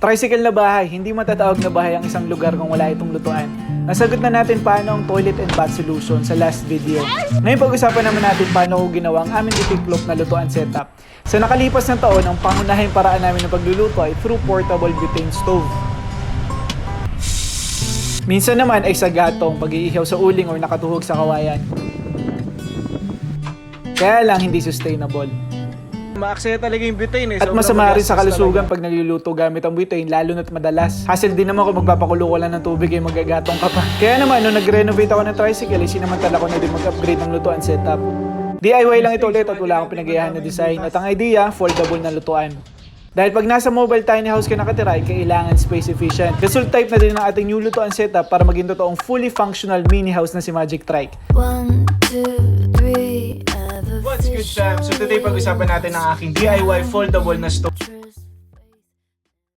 Tricycle na bahay, hindi matatawag na bahay ang isang lugar kung wala itong lutuan. Nasagot na natin paano ang toilet and bath solution sa last video. Ngayon pag-usapan naman natin paano ko ginawa ang aming itiklop na lutuan setup. Sa nakalipas ng taon, ang pangunahing paraan namin ng pagluluto ay through portable butane stove. Minsan naman ay sa gatong, pag-iihaw sa uling or nakatuhog sa kawayan. Kaya lang hindi sustainable. Maaksaya talaga yung butane eh. At masama rin sa kalusugan pag nagluluto gamit ang butane, lalo na't madalas. Hassle din naman kung magpapakulo ka lang ng tubig ay magagatong ka pa. Kaya naman, nung nag-renovate ako ng tricycle, sinamantala ko na din mag-upgrade ng lutuan setup. DIY lang ito ulit at wala akong pinagayahan na design. At ang idea, foldable na lutuan. Dahil pag nasa mobile tiny house ka nakatira, ay kailangan space efficient. Result type na din ng ating new lutuan setup para maging totoong fully functional mini house na si Magic Trike. 1, 2, 3. What's good, fam? So today pag-usapan natin ang aking DIY foldable na stove.